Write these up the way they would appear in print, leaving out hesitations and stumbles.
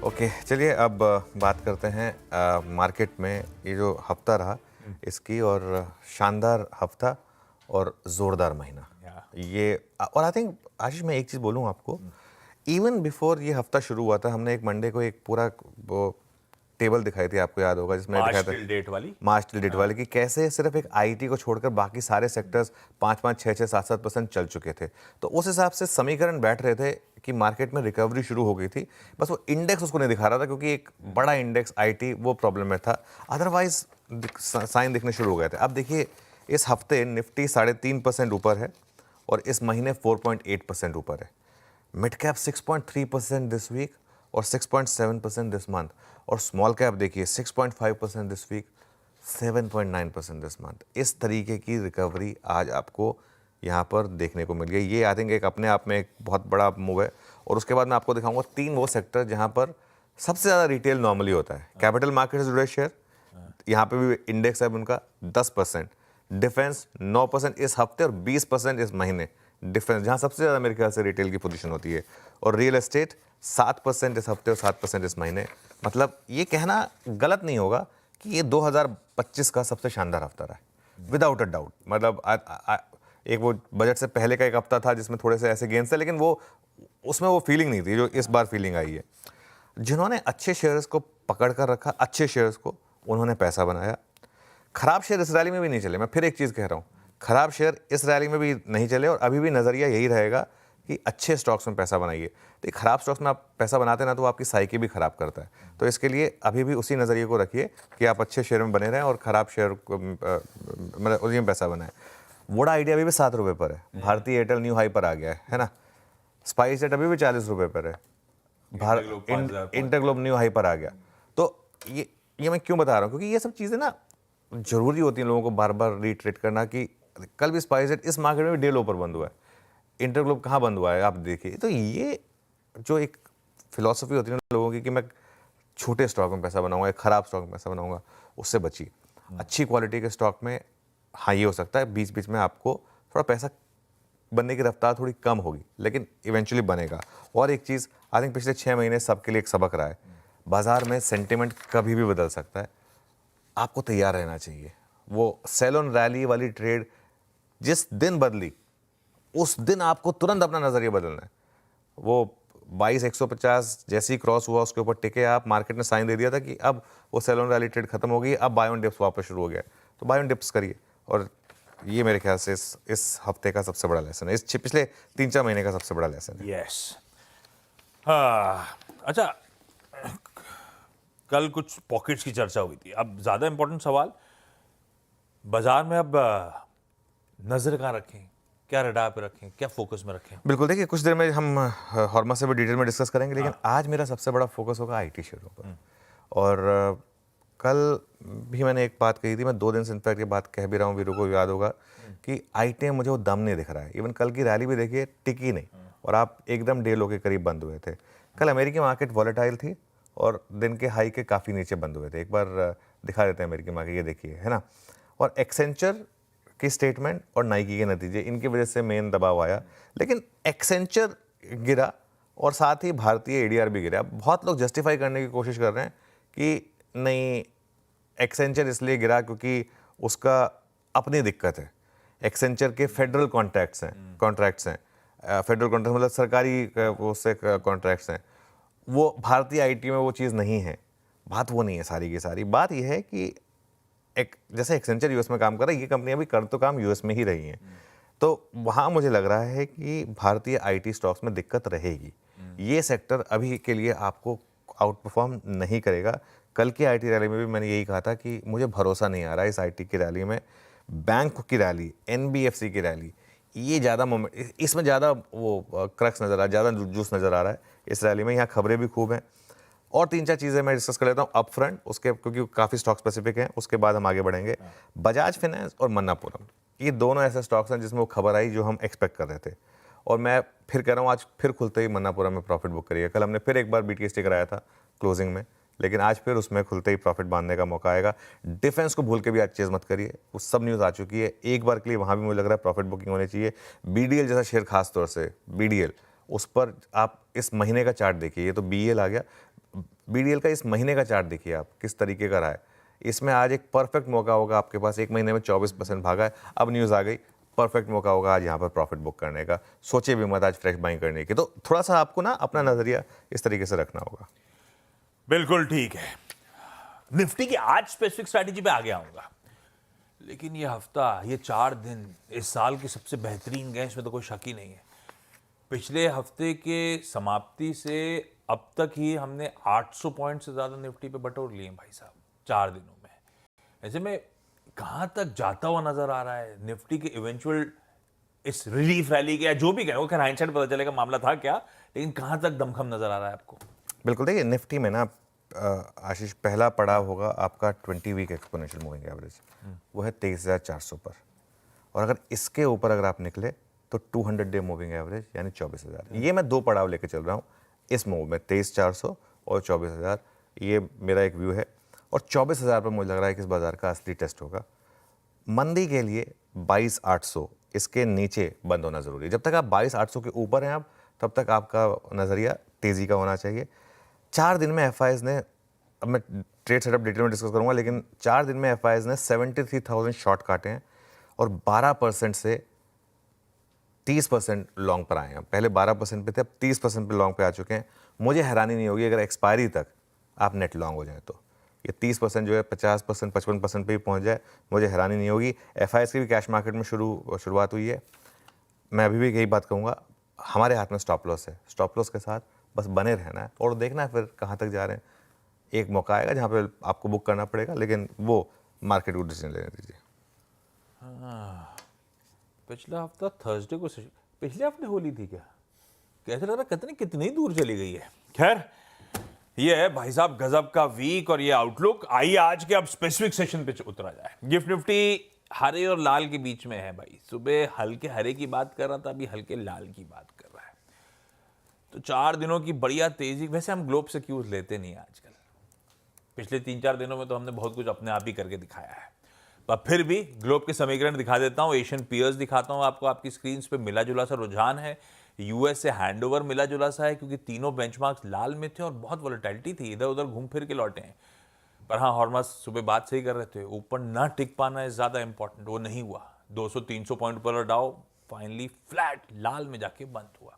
Okay, चलिए अब बात करते हैं मार्केट में ये जो हफ्ता रहा इसकी, और शानदार हफ्ता और ज़ोरदार महीना या ये। और आई थिंक आशीष, मैं एक चीज़ बोलूँ आपको, इवन बिफोर ये हफ्ता शुरू हुआ था, हमने एक मंडे को एक पूरा वो टेबल दिखाई थी, आपको याद होगा, जिसमें दिखाया मार्च था टिल डेट वाली। मार्च टिल डेट वाले, कि कैसे सिर्फ एक आईटी को छोड़कर बाकी सारे सेक्टर्स 5-5, 6-6, 7-7% चल चुके थे। तो उस हिसाब से समीकरण बैठ रहे थे कि मार्केट में रिकवरी शुरू हो गई थी, बस वो इंडेक्स उसको नहीं दिखा रहा था, क्योंकि एक बड़ा इंडेक्स आईटी वो प्रॉब्लम में था। अदरवाइज साइन दिखने शुरू हो गए थे। अब देखिए, इस हफ्ते निफ्टी 3.5% ऊपर है, और इस महीने 4.8% ऊपर है। मिड कैप 6.3% दिस वीक, और 6.7% दिस मंथ। और स्मॉल कैप देखिए 6.5% दिस वीक, 7.9% दिस मंथ। इस तरीके की रिकवरी आज आपको यहाँ पर देखने को मिल गई। ये आई थिंक एक अपने आप में एक बहुत बड़ा मूव है। और उसके बाद मैं आपको दिखाऊंगा 3 वो सेक्टर जहाँ पर सबसे ज़्यादा रिटेल नॉर्मली होता है। कैपिटल मार्केट से जुड़े शेयर, यहाँ पे भी इंडेक्स है उनका 10%। डिफेंस 9% इस हफ्ते, और 20% इस महीने। डिफेंस जहाँ सबसे ज़्यादा मेरे ख्याल से रिटेल की पोजीशन होती है। और रियल एस्टेट 7% इस हफ्ते और 7% इस महीने। मतलब ये कहना गलत नहीं होगा कि ये 2025 का सबसे शानदार हफ्ता रहा है, विदाउट अ डाउट। मतलब एक वो बजट से पहले का एक हफ्ता था जिसमें थोड़े से ऐसे गेंस थे, लेकिन वो उसमें वो फीलिंग नहीं थी जो इस बार फीलिंग आई है। जिन्होंने अच्छे शेयर्स को पकड़ कर रखा, अच्छे शेयर्स को, उन्होंने पैसा बनाया। खराब शेयर इस रैली में भी नहीं चले। मैं फिर एक चीज़ कह रहा हूँ, खराब शेयर इस रैली में भी नहीं चले, और अभी भी नज़रिया यही रहेगा कि अच्छे स्टॉक्स में पैसा बनाइए। तो खराब स्टॉक्स में आप पैसा बनाते ना, तो आपकी साइकी भी खराब करता है। तो इसके लिए अभी भी उसी नज़रिए को रखिए कि आप अच्छे शेयर में बने रहें, और खराब शेयर को मतलब उसी में पैसा बनाएं। वोडा आइडिया अभी भी 7 रुपये पर है। भारतीय एयरटेल न्यू हाई पर आ गया है ना। स्पाइस जेट अभी भी 40 रुपये पर है। इंटरग्लोब 5,000 पहुंच इंटरग्लोब न्यू हाई पर आ गया। तो ये मैं क्यों बता रहा हूँ, क्योंकि ये सब चीज़ें ना जरूरी होती हैं लोगों को बार बार रीट्रेट करना, कि कल भी स्पाइस जेट इस मार्केट में भी डे लो पर बंद हुआ है। इंटरग्लोब कहाँ बंद हुआ है आप देखिए। तो ये जो एक फिलॉसफी होती है ना लोगों की, कि मैं छोटे स्टॉक में पैसा बनाऊंगा, एक खराब स्टॉक में पैसा बनाऊंगा, उससे बची। अच्छी क्वालिटी के स्टॉक में हाँ ये हो सकता है बीच बीच में आपको थोड़ा पैसा बनने की रफ्तार थोड़ी कम होगी, लेकिन इवेंचुअली बनेगा। और एक चीज़ आई थिंक पिछले 6 महीने सबके लिए एक सबक रहा है, बाजार में सेंटिमेंट कभी भी बदल सकता है, आपको तैयार रहना चाहिए। वो सेल ऑन रैली वाली ट्रेड जिस दिन बदली, उस दिन आपको तुरंत अपना नज़रिया बदलना है। वो 22,150 जैसे ही क्रॉस हुआ, उसके ऊपर टिके आप, मार्केट ने साइन दे दिया था कि अब वो सेल ऑन रैली ट्रेड खत्म हो गई, अब बाय ऑन डिप्स वापस शुरू हो गया। तो बाय ऑन डिप्स करिए। और ये मेरे ख्याल से इस हफ्ते का सबसे बड़ा लेसन है, इस पिछले 3-4 महीने का सबसे बड़ा लेसन है। यस। हाँ, अच्छा, कल कुछ पॉकेट्स की चर्चा हुई थी। अब ज्यादा इंपॉर्टेंट सवाल, बाजार में अब नजर कहाँ रखें, क्या रडार पे रखें, क्या फोकस में रखें? बिल्कुल, देखिए कुछ देर में हम हॉर्मा से भी डिटेल में डिस्कस करेंगे, लेकिन आज मेरा सबसे बड़ा फोकस होगा आईटी शेयरों पर। और कल भी मैंने एक बात कही थी, मैं 2 दिन से इनफैक्ट ये बात कह भी रहा हूँ, वीरू को याद होगा, कि आईटी में मुझे वो दम नहीं दिख रहा है। इवन कल की रैली भी देखिए टिकी नहीं, और आप एकदम डे लो के करीब बंद हुए थे। कल अमेरिकी मार्केट वॉलेटाइल थी, और दिन के हाई के काफ़ी नीचे बंद हुए थे। एक बार दिखा देते हैं अमेरिकी मार्केट, ये देखिए, है ना। और एक्सेंचर की स्टेटमेंट और नाइकी के नतीजे, इनकी वजह से मेन दबाव आया। लेकिन एक्सेंचर गिरा, और साथ ही भारतीय एडीआर भी गिरा। बहुत लोग जस्टिफाई करने की कोशिश कर रहे हैं कि नहीं, एक्सेंचर इसलिए गिरा क्योंकि उसका अपनी दिक्कत है। एक्सेंचर के फेडरल कॉन्ट्रैक्ट्स हैं, फेडरल कॉन्ट्रैक्ट मतलब सरकारी उससे कॉन्ट्रैक्ट्स हैं। वो भारतीय आईटी में वो चीज़ नहीं है। बात वो नहीं है, सारी की सारी बात यह है कि एक जैसे एक्सेंचर यूएस में काम कर रहा है, ये कंपनियां भी कर तो काम यूएस में ही रही हैं। तो वहाँ मुझे लग रहा है कि भारतीय आईटी स्टॉक्स में दिक्कत रहेगी। ये सेक्टर अभी के लिए आपको आउट परफॉर्म नहीं करेगा। कल की आईटी रैली में भी मैंने यही कहा था कि मुझे भरोसा नहीं आ रहा है इस आईटी की रैली में। बैंक की रैली, एनबीएफसी की रैली, ये ज़्यादा मोमेंट, इसमें ज़्यादा वो क्रक्स नज़र आ रहा है, ज़्यादा जूस नज़र आ रहा है इस रैली में। यहाँ खबरें भी खूब हैं। और 3-4 चीज़ें मैं डिस्कस कर लेता हूँ अप फ्रंट, उसके क्योंकि काफ़ी स्टॉक स्पेसिफिक हैं, उसके बाद हम आगे बढ़ेंगे। बजाज फाइनेंस और मन्नापुरम, ये दोनों ऐसे स्टॉक्स हैं जिसमें वो खबर आई जो हम एक्सपेक्ट कर रहे थे। और मैं फिर कह रहा हूँ, आज फिर खुलते ही मन्नापुरम में प्रॉफिट बुक करिए। कल हमने फिर एक बार बीटीएसटी कराया था क्लोजिंग में, लेकिन आज फिर उसमें खुलते ही प्रॉफिट बांधने का मौका आएगा। डिफेंस को भूल के भी आज चेज मत करिए, वो सब न्यूज़ आ चुकी है। एक बार के लिए वहाँ भी मुझे लग रहा है प्रॉफिट बुकिंग होनी चाहिए। बीडीएल जैसा शेयर, खास तौर से बीडीएल, उस पर आप इस महीने का चार्ट देखिए, ये तो बीएल आ गया। BDL का इस महीने का चार्ट देखिए आप किस तरीके का रहा है। इसमें आज एक परफेक्ट मौका होगा आपके पास, एक महीने में 24% भागा है, अब न्यूज़ आ गई, परफेक्ट मौका होगा आज यहाँ पर प्रॉफिट बुक करने का, सोचे भी मत आज फ्रेश बाइंग करने की। तो थोड़ा सा आपको ना अपना नज़रिया इस तरीके से रखना होगा। बिल्कुल ठीक है। निफ्टी की आज स्पेसिफिक स्ट्रैटेजी पे आगे आऊंगा, लेकिन ये हफ्ता, ये 4 दिन इस साल के सबसे बेहतरीन गए, इसमें तो कोई शक ही नहीं है। पिछले हफ्ते के समाप्ति से अब तक ही हमने 800 पॉइंट से ज्यादा निफ्टी पे बटोर लिए हैं भाई साहब 4 दिनों में। ऐसे में कहां तक जाता हुआ नजर आ रहा है निफ्टी के इवेंचुअल इस रिलीफ रैली के, या जो भी कहें, खैर हाइंडसाइट पता चलेगा मामला था क्या, लेकिन कहां तक दमखम नजर आ रहा है आपको? बिल्कुल, देखिए निफ्टी में ना आशीष, पहला पड़ाव होगा आपका 20 वीक एक्सपोनेंशियल मूविंग एवरेज, वो है 23,400 पर, और अगर इसके ऊपर अगर आप निकले तो 200 डे मूविंग एवरेज यानी 24,000। ये मैं 2 पड़ाव लेके चल रहा हूँ इस मूव में, 23,400 और 24,000, ये मेरा एक व्यू है। और 24,000 पर मुझे लग रहा है कि इस बाजार का असली टेस्ट होगा। मंदी के लिए 22,800 इसके नीचे बंद होना ज़रूरी है। जब तक आप 22,800 के ऊपर हैं आप, तब तक आपका नज़रिया तेज़ी का होना चाहिए। 4 दिन में FIs ने, अब मैं ट्रेड सेटअप डिटेल में डिस्कस करूंगा, लेकिन 4 दिन में FIs ने 73,000 शॉर्ट काटे हैं और 12% से 30% लॉन्ग पर आए हैं। पहले 12% पे थे, अब 30% पे लॉन्ग पे आ चुके हैं। मुझे हैरानी नहीं होगी अगर एक्सपायरी तक आप नेट लॉन्ग हो जाए तो। ये 30% जो है 50%, 55% पे भी पहुंच जाए, मुझे हैरानी नहीं होगी। FIs की भी कैश मार्केट में शुरुआत हुई है। मैं अभी भी यही बात कहूँगा, हमारे हाथ में स्टॉप लॉस है, स्टॉप लॉस के साथ बस बने रहना है और देखना है फिर कहाँ तक जा रहे हैं। एक मौका आएगा जहाँ पे आपको बुक करना पड़ेगा, लेकिन वो मार्केट को डिसीजन लेने दीजिए। पिछला हफ्ता थर्सडे को पिछले हफ्ते होली थी क्या? कैसे लग रहा है कितनी दूर चली गई है। खैर, ये है भाई साहब गजब का वीक और ये आउटलुक। आइए आज के अब स्पेसिफिक सेशन पे उतरा जाए। गिफ्ट निफ्टी हरे और लाल के बीच में है भाई। सुबह हल्के हरे की बात कर रहा था, अभी हल्के लाल की बात कर रहा है। तो 4 दिनों की बढ़िया तेजी। वैसे हम ग्लोब से क्यूज लेते नहीं आजकल, पिछले 3-4 दिनों में तो हमने बहुत कुछ अपने आप ही करके दिखाया है, पर फिर भी ग्लोब के समीकरण दिखा देता हूं, एशियन पीयर्स दिखाता हूं आपको। आपकी स्क्रीन पे मिला जुला सा रुझान है, यूएस से हैंडओवर मिला जुला सा है, क्योंकि तीनों बेंचमार्क्स लाल में थे और बहुत वोलेटिलिटी थी, इधर उधर घूम फिर के लौटे हैं। पर हाँ, हॉर्मस सुबह बात सही कर रहे थे, ऊपर ना टिक पाना इज ज्यादा इंपॉर्टेंट, वो नहीं हुआ। 200-300 पॉइंट पर डाउ फाइनली फ्लैट लाल में जाके बंद हुआ।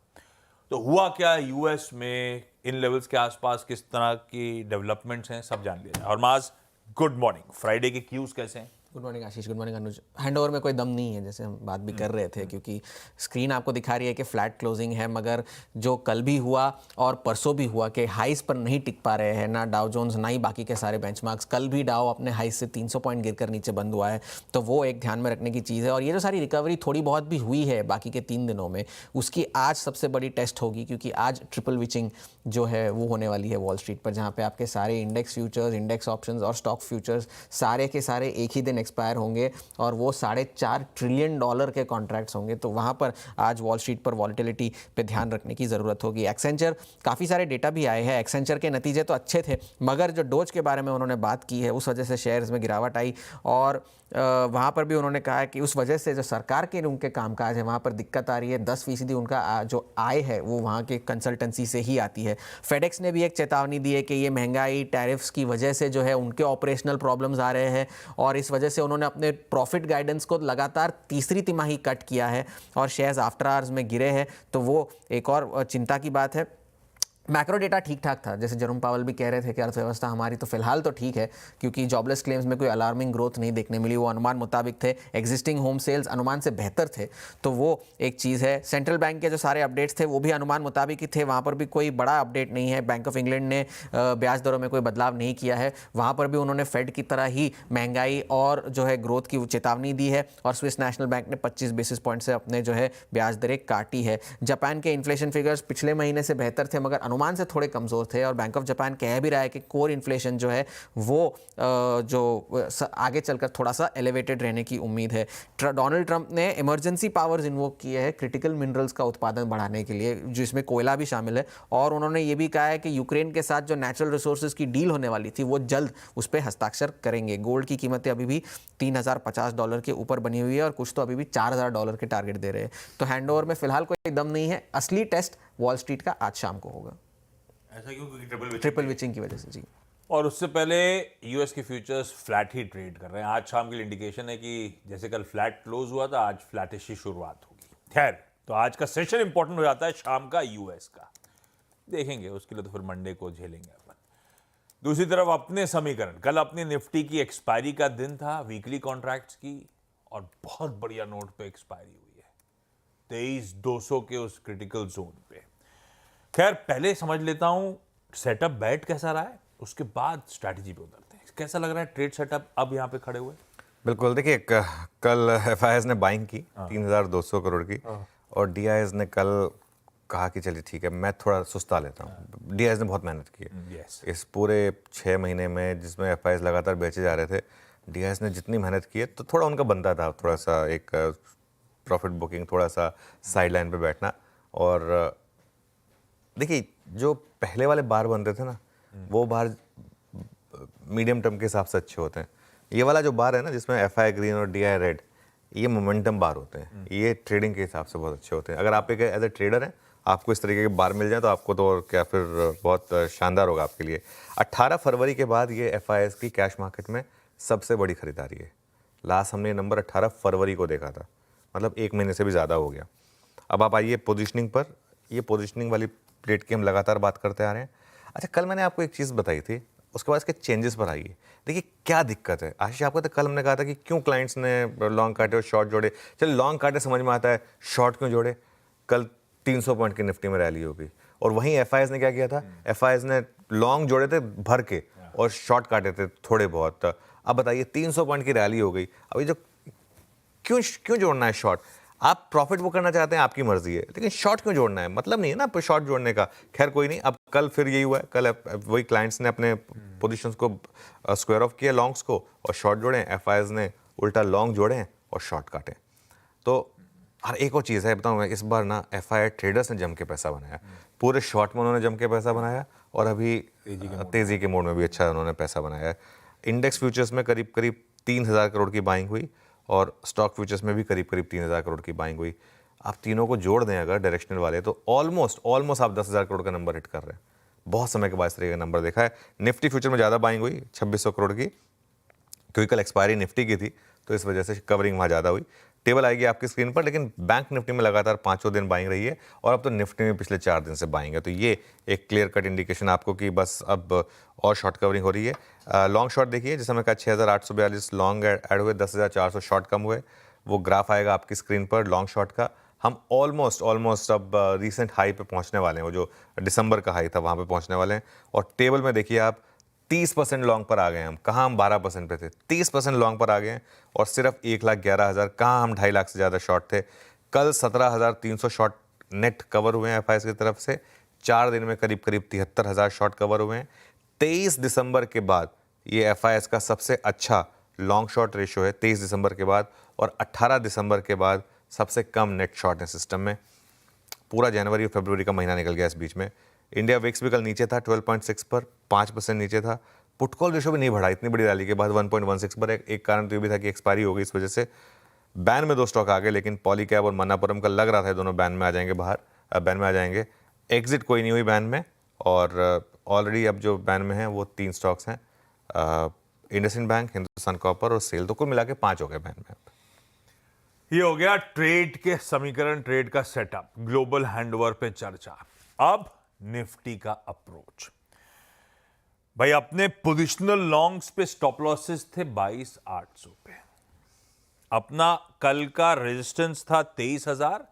तो हुआ क्या यूएस में, इन लेवल्स के आसपास किस तरह की डेवलपमेंट्स हैं, सब जान लिया जाए। हॉर्मस, गुड मॉर्निंग। फ्राइडे के क्यूज कैसे हैं? गुड मॉर्निंग आशीष, गुड मॉर्निंग अनुज। हैंडओवर में कोई दम नहीं है, जैसे हम बात भी कर रहे थे, क्योंकि स्क्रीन आपको दिखा रही है कि फ्लैट क्लोजिंग है, मगर जो कल भी हुआ और परसों भी हुआ कि हाइस पर नहीं टिक पा रहे हैं, ना डाउ जोन्स ना ही बाकी के सारे बेंचमार्क्स। कल भी डाउ अपने हाइस से 300 पॉइंट गिरकर नीचे बंद हुआ है, तो वो एक ध्यान में रखने की चीज़ है। और ये जो सारी रिकवरी थोड़ी बहुत भी हुई है बाकी के 3 दिनों में, उसकी आज सबसे बड़ी टेस्ट होगी, क्योंकि आज ट्रिपल विचिंग जो है वो होने वाली है वॉल स्ट्रीट पर, जहाँ पे आपके सारे इंडेक्स फ्यूचर्स, इंडेक्स ऑप्शंस और स्टॉक फ्यूचर्स सारे के सारे एक ही दिन एक्सपायर होंगे और वो $4.5 ट्रिलियन के कॉन्ट्रैक्ट्स होंगे। तो वहाँ पर आज वॉल स्ट्रीट पर वॉलेटिलिटी पे ध्यान रखने की ज़रूरत होगी। एक्सेंचर, काफ़ी सारे डेटा भी आए हैं, एक्सेंचर के नतीजे तो अच्छे थे, मगर जो डोज के बारे में उन्होंने बात की है उस वजह से शेयर्स में गिरावट आई। और वहाँ पर भी उन्होंने कहा है कि उस वजह से जो सरकार के उनके कामकाज है वहाँ पर दिक्कत आ रही है। 10% उनका जो आय है वो वहाँ के कंसल्टेंसी से ही आती है। फेडेक्स ने भी एक चेतावनी दी है कि ये महंगाई, टैरिफ्स की वजह से जो है उनके ऑपरेशनल प्रॉब्लम्स आ रहे हैं, और इस वजह से उन्होंने अपने प्रॉफिट गाइडेंस को लगातार तीसरी तिमाही कट किया है और शेयर्स आफ्टर आवर्स में गिरे हैं। तो वो एक और चिंता की बात है। मैक्रो डेटा ठीक ठाक था, जैसे जेरोम पावल भी कह रहे थे कि अर्थव्यवस्था हमारी तो फिलहाल तो ठीक है, क्योंकि जॉबलेस क्लेम्स में कोई अलार्मिंग ग्रोथ नहीं देखने मिली, वो अनुमान मुताबिक थे। एग्जिस्टिंग होम सेल्स अनुमान से बेहतर थे, तो वो एक चीज़ है। सेंट्रल बैंक के जो सारे अपडेट्स थे वो भी अनुमान मुताबिक ही थे, वहाँ पर भी कोई बड़ा अपडेट नहीं है। बैंक ऑफ इंग्लैंड ने ब्याज दरों में कोई बदलाव नहीं किया है, वहाँ पर भी उन्होंने फेड की तरह ही महंगाई और जो है ग्रोथ की चेतावनी दी है। और स्विस नेशनल बैंक ने 25 बेसिस पॉइंट से अपने जो है ब्याज दरें काटी है। जापान के इन्फ्लेशन फिगर्स पिछले महीने से बेहतर थे, मगर अनुमान से थोड़े कमज़ोर थे, और बैंक ऑफ जापान कह भी रहा है कि कोर इन्फ्लेशन जो है वो जो आगे चलकर थोड़ा सा एलिवेटेड रहने की उम्मीद है। डोनाल्ड ट्रंप ने इमरजेंसी पावर्स इन्वोक किए हैं क्रिटिकल मिनरल्स का उत्पादन बढ़ाने के लिए, जिसमें कोयला भी शामिल है। और उन्होंने ये भी कहा है कि यूक्रेन के साथ जो नेचुरल रिसोर्सेज की डील होने वाली थी वो जल्द उस पर हस्ताक्षर करेंगे। गोल्ड की कीमतें अभी भी $3,050 के ऊपर बनी हुई है, और कुछ तो अभी भी $4,000 के टारगेट दे रहे हैं। तो हैंडओवर में फिलहाल कोई दम नहीं है। असली टेस्ट वॉल स्ट्रीट का आज शाम को होगा। ऐसा क्यों? क्योंकि ट्रिपल विचिंग की वजह से जी। और उससे पहले यूएस के फ्यूचर्स फ्लैट ही ट्रेड कर रहे हैं। आज शाम के लिए इंडिकेशन है कि जैसे कल फ्लैट क्लोज हुआ था, आज फ्लैटिश ही शुरुआत होगी। खैर, तो आज का सेशन इंपॉर्टेंट हो जाता है शाम का यूएस का, देखेंगे उसके लिए तो फिर मंडे को झेलेंगे अपन। दूसरी तरफ अपने समीकरण, कल अपनी निफ्टी की एक्सपायरी का दिन था, वीकली कॉन्ट्रैक्ट्स की, और बहुत बढ़िया नोट पे एक्सपायरी हुई है 23,200 के उस क्रिटिकल जोन पे। खैर, पहले समझ लेता हूं सेटअप बैट कैसा रहा है, उसके बाद स्ट्रैटेजी पे उतरते हैं। कैसा लग रहा है ट्रेड सेटअप अब यहाँ पे खड़े हुए? बिल्कुल, देखिए कल एफआईएस ने बाइंग की 3,200 करोड़ की, और डीआईएस ने कल कहा कि चलिए ठीक है, मैं थोड़ा सुस्ता लेता हूँ। डीआईएस ने बहुत मेहनत की है यस। इस पूरे 6 महीने में, जिसमें एफआईएस लगातार बेचे जा रहे थे। डीआईएस ने जितनी मेहनत की है, तो थोड़ा उनका बनता था थोड़ा सा एक प्रॉफिट बुकिंग, थोड़ा सा साइड लाइन पर बैठना। और देखिए, जो पहले वाले बार बनते थे ना, वो बार मीडियम टर्म के हिसाब से अच्छे होते हैं। ये वाला जो बार है ना, जिसमें एफआई ग्रीन और डीआई रेड, ये मोमेंटम बार होते हैं। ये ट्रेडिंग के हिसाब से बहुत अच्छे होते हैं। अगर आप एक एज ए ट्रेडर हैं, आपको इस तरीके के बार मिल जाए तो आपको तो और क्या, फिर बहुत शानदार होगा आपके लिए। 18 फरवरी के बाद ये एफआईएस की कैश मार्केट में सबसे बड़ी खरीदारी है। लास्ट हमने ये नंबर 18 फरवरी को देखा था, मतलब 1 महीने से भी ज़्यादा हो गया। अब आप आइए पोजीशनिंग पर। ये पोजीशनिंग वाली प्लेट की हम लगातार बात करते आ रहे हैं। अच्छा, कल मैंने आपको एक चीज़ बताई थी, उसके बाद इसके चेंजेस पर आइए। देखिए क्या दिक्कत है। आशीष, आपको तो कल हमने कहा था कि क्यों क्लाइंट्स ने लॉन्ग काटे और शॉर्ट जोड़े। चलिए, लॉन्ग काटे समझ में आता है, शॉर्ट क्यों जोड़े। कल 300 पॉइंट की निफ्टी में रैली हो गई, और वहीं एफआईएस ने क्या किया था, एफआईएस ने लॉन्ग जोड़े थे भर के और शॉर्ट काटे थे थोड़े बहुत। अब बताइए, 300 पॉइंट की रैली हो गई। अभी जो क्यों जोड़ना है शॉर्ट? आप प्रॉफिट वो करना चाहते हैं, आपकी मर्जी है, लेकिन शॉर्ट क्यों जोड़ना है? मतलब नहीं है ना शॉर्ट जोड़ने का। खैर कोई नहीं, अब कल फिर यही हुआ है। कल वही क्लाइंट्स ने अपने पोजीशंस को स्क्वायर ऑफ किया लॉन्ग्स को, और शॉर्ट जोड़े। एफआईएस ने उल्टा लॉन्ग जोड़े हैं और शॉर्ट काटे। तो हर एक और चीज़ है, बताऊँ मैं, इस बार ना एफआईआई ट्रेडर्स ने जम के पैसा बनाया। पूरे शॉर्ट में उन्होंने जम के पैसा बनाया, और अभी तेज़ी के मोड में भी अच्छा उन्होंने पैसा बनाया है। इंडेक्स फ्यूचर्स में करीब करीब 3,000 करोड़ की बाइंग हुई, और स्टॉक फ्यूचर्स में भी करीब करीब 3,000 करोड़ की बाइंग हुई। आप तीनों को जोड़ दें अगर डायरेक्शनल वाले, तो ऑलमोस्ट आप 10,000 करोड़ का नंबर हिट कर रहे हैं। बहुत समय के बाद इस तरीके का नंबर देखा है। निफ्टी फ्यूचर में ज़्यादा बाइंग हुई 2,600 करोड़ की, क्योंकि कल एक्सपायरी निफ्टी की थी, तो इस वजह से कवरिंग वहाँ ज़्यादा हुई। टेबल आएगी आपकी स्क्रीन पर, लेकिन बैंक निफ्टी में लगातार 5 दिन बाइंग रही है, और अब तो निफ्टी में पिछले 4 दिन से बाइंग है। तो ये एक क्लियर कट इंडिकेशन आपको कि बस अब और शॉर्ट कवरिंग हो रही है। लॉन्ग शॉर्ट देखिए, जैसे मैं कहा 6,842 लॉन्ग ऐड हुए, 10,400 शॉर्ट कम हुए। वो ग्राफ आएगा आपकी स्क्रीन पर लॉन्ग शॉर्ट का। हम ऑलमोस्ट अब रिसेंट हाई पे पहुंचने वाले हैं, वो जो दिसंबर का हाई था वहाँ पे पहुंचने वाले हैं। और टेबल में देखिए आप 30% लॉन्ग पर आ गए हैं हम। कहाँ हम 12% पे थे, 30% लॉन्ग पर आ गए हैं, और सिर्फ 1,11,000, कहाँ हम 2.5 लाख से ज़्यादा शॉर्ट थे। कल 17,300 शॉर्ट नेट कवर हुए हैं एफआईएस की तरफ से। 4 दिन में करीब करीब 73,000 शॉर्ट कवर हुए हैं। 23 दिसंबर के बाद ये एफआईएस का सबसे अच्छा लॉन्ग शॉर्ट रेशियो है, 23 दिसंबर के बाद, और 18 दिसंबर के बाद सबसे कम नेट शॉर्ट है सिस्टम में। पूरा जनवरी और फरवरी का महीना निकल गया इस बीच में। इंडिया विक्स भी कल नीचे था 12.6 पर, 5% नीचे था। पुट कॉल रेशो भी नहीं बढ़ा इतनी बड़ी रैली के बाद 1.16 पर। एक कारण तो ये भी था कि एक्सपायरी हो गई, इस वजह से बैन में 2 स्टॉक आ गए, लेकिन पॉलीकैब और मन्नापुरम का लग रहा था दोनों बैन में आ जाएंगे, बैन में आ जाएंगे। एग्जिट कोई नहीं हुई बैन में, और ऑलरेडी अब जो बैन में हैं वो 3 स्टॉक्स हैं, इंडसइंड बैंक, हिंदुस्तान कॉपर और सेल। तो कुल मिला के 5 हो गए बैन में। ये हो गया ट्रेड के समीकरण, ट्रेड का सेटअप, ग्लोबल हैंडओवर पे चर्चा। अब निफ्टी का अप्रोच। भाई, अपने पोजिशनल लॉन्ग्स पे स्टॉप लॉसेस थे 22,800 पे। अपना कल का रेजिस्टेंस था 23,000,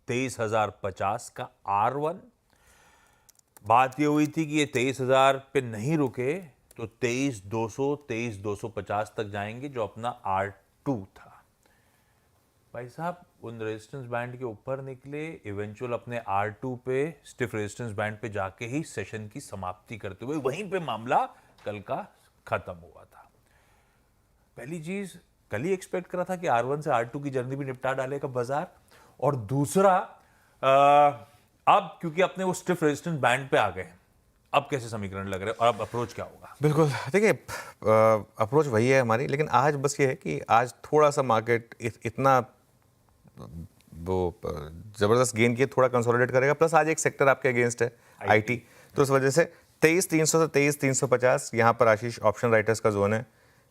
23,050 का R1। बात ये हुई थी कि ये 23,000 पे नहीं रुके तो 23,200, 23,250 तक जाएंगे, जो अपना R2 था। भाई साहब, उन रेजिस्टेंस बैंड के ऊपर निकले, इवेंचुअल अपने R2 पे स्टिफ रेजिस्टेंस बैंड पे जाके ही सेशन की समाप्ति करते हुए वहीं पे मामला कल का खत्म हुआ था। पहली चीज, कल ही एक्सपेक्ट करा था कि R1 से R2 की जर्नी भी निपटा डालेगा बाजार, और दूसरा अब क्योंकि अपने वो स्टिफ रेजिस्टेंस बैंड पे आ गए, अब कैसे समीकरण लग रहे हैं, और अब अप्रोच क्या होगा? बिल्कुल, देखिए अप्रोच वही है हमारी, लेकिन आज बस ये है कि आज थोड़ा सा मार्केट इतना वो ज़बरदस्त गेन किए, थोड़ा कंसोलिडेट करेगा। प्लस आज एक सेक्टर आपके अगेंस्ट है, आईटी, तो उस वजह से 23,300 से 23,350 यहाँ पर आशीष ऑप्शन राइटर्स का जोन है।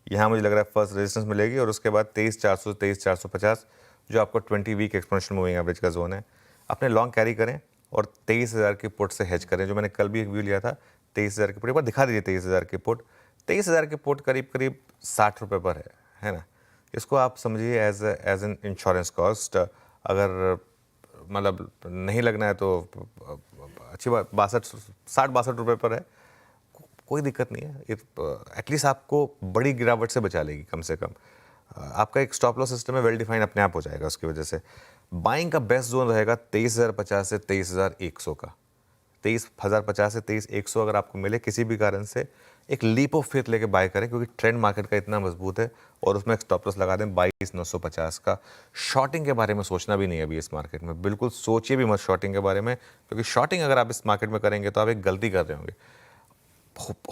यहाँ मुझे लग रहा है फर्स्ट रेजिस्टेंस मिलेगी और उसके बाद 23,400 से 23,450 जो आपको 20 वीक एक्सपोनेंशियल मूविंग एवरेज का जोन है। अपने लॉन्ग कैरी करें और 23,000 की पुट से हेज करें। जो मैंने कल भी एक व्यू लिया था 23,000 की पुट, एक बार दिखा दीजिए 23,000 की पुट। 23,000 की पुट करीब करीब 60 रुपये पर है ना। इसको आप समझिए एज एन इंश्योरेंस कॉस्ट। अगर मतलब नहीं लगना है तो अच्छी बात, 60-62 रुपये पर है, कोई दिक्कत नहीं है। एटलीस्ट आपको बड़ी गिरावट से बचा लेगी कम से कम। आपका एक स्टॉप लॉस सिस्टम है, वेल डिफाइन अपने आप हो जाएगा उसकी वजह से। बाइंग का बेस्ट जोन रहेगा 23,050 से 23,100 का। 23,050 से 23,100 अगर आपको मिले किसी भी कारण से, एक लीप ऑफ फेथ लेके बाय करें, क्योंकि ट्रेंड मार्केट का इतना मजबूत है। और उसमें एक स्टॉप लॉस लगा दें 22,950 का। शॉर्टिंग के बारे में सोचना भी नहीं है अभी इस मार्केट में, बिल्कुल सोचिए भी मत शॉर्टिंग के बारे में, क्योंकि शॉर्टिंग अगर आप इस मार्केट में करेंगे तो आप एक गलती कर रहे होंगे।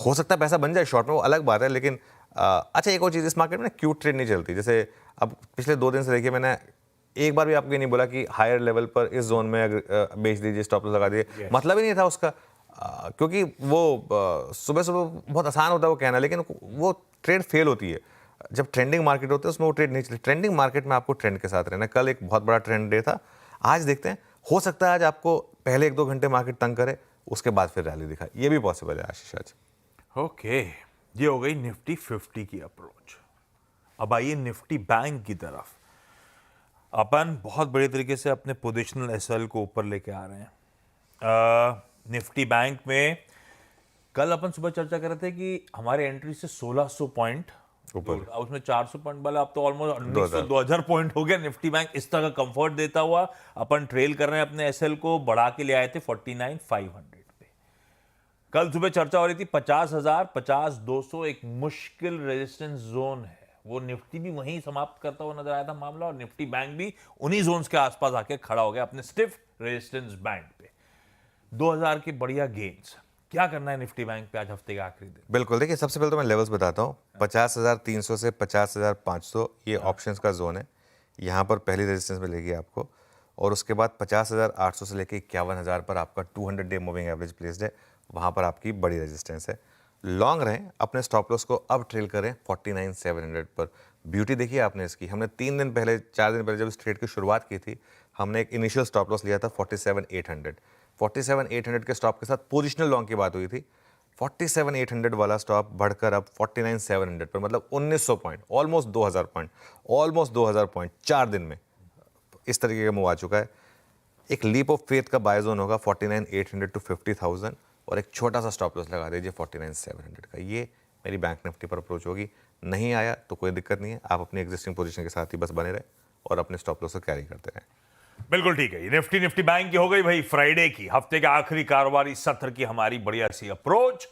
हो सकता है पैसा बन जाए शॉर्ट में, वो अलग बात है, लेकिन अच्छा एक और चीज़, इस मार्केट में ना क्यूट ट्रेड नहीं चलती। जैसे अब पिछले 2 दिन से देखिए, मैंने एक बार भी आपको ये नहीं बोला कि हायर लेवल पर इस जोन में बेच दीजिए, स्टॉप लॉस लगा दीजिए, मतलब ही नहीं था उसका। क्योंकि वो सुबह सुबह बहुत आसान होता है वो कहना, लेकिन वो ट्रेड फेल होती है। जब ट्रेंडिंग मार्केट होती है उसमें वो ट्रेड नहीं चलती। ट्रेंडिंग मार्केट में आपको ट्रेंड के साथ रहना। कल एक बहुत बड़ा ट्रेंड डे था, आज देखते हैं, हो सकता है आज आपको पहले 1-2 घंटे मार्केट तंग करे, उसके बाद फिर रैली दिखाए, ये भी पॉसिबल है आशीष आज। ओके, ये हो गई निफ्टी 50 की अप्रोच। अब आइए निफ्टी बैंक की तरफ। अपन बहुत बड़े तरीके से अपने पोजिशनल एसएल को ऊपर लेके आ रहे हैं। निफ्टी बैंक में कल अपन सुबह चर्चा कर रहे थे कि हमारे एंट्री से 1600 पॉइंट ऊपर, उसमें 400 पॉइंट वाला, अब तो ऑलमोस्ट 1900-2000 पॉइंट हो गया। निफ्टी बैंक इस तरह का कंफर्ट देता हुआ अपन ट्रेल कर रहे हैं, अपने एसएल को बढ़ा के ले आए थे 49,500 पे। कल सुबह चर्चा हो रही थी 50,000, 50,200 एक मुश्किल रेजिस्टेंस जोन है। वो निफ्टी भी वहीं समाप्त करता हुआ नजर आया था मामला, और निफ्टी बैंक भी उन्हीं जोन्स के आसपास आके खड़ा हो गया अपने स्टिफ रेजिस्टेंस बैंड पे। 2,000 के बढ़िया गेन्स। क्या करना है निफ्टी बैंक पे आज हफ्ते के आखिरी दिन? बिल्कुल, देखिए सबसे पहले तो मैं लेवल्स बताता हूँ। 50,300 से 50,500 ये ऑप्शंस का जोन है। यहाँ पर पहली रेजिस्टेंस मिलेगी आपको, और उसके बाद 50,800 से लेके 51,000 पर आपका 200 डे मूविंग एवरेज प्लेस्ड है, वहाँ पर आपकी बड़ी रेजिस्टेंस है। लॉन्ग रहें, अपने स्टॉप लॉस को अब ट्रेल करें 49,700 पर। ब्यूटी देखिए आपने इसकी, हमने 3 दिन पहले 4 दिन पहले जब इस ट्रेड की शुरुआत की थी, हमने एक इनिशियल स्टॉप लॉस लिया था 47,800। 47,800 के स्टॉप के साथ पोजिशनल लॉन्ग की बात हुई थी। 47,800 वाला स्टॉप बढ़कर अब 49,700 पर, मतलब 1,900 point, almost 2,000 point, almost 2,000 point 4 दिन में इस तरीके का मूव आ चुका है। एक लीप ऑफ फेथ का बाय जोन होगा 49,800 टू 50,000, और एक छोटा सा स्टॉप लॉस लगा दीजिए 49,700 का। ये मेरी बैंक निफ्टी पर अप्रोच होगी। नहीं आया तो कोई दिक्कत नहीं है, आप अपनी एग्जिस्टिंग पोजीशन के साथ ही बस बने रहे और अपने स्टॉप लॉस को कैरी करते रहें। बिल्कुल ठीक है। निफ्टी बैंक की हो गई भाई फ्राइडे की, हफ्ते के आखिरी कारोबारी सत्र की हमारी बढ़िया सी अप्रोच।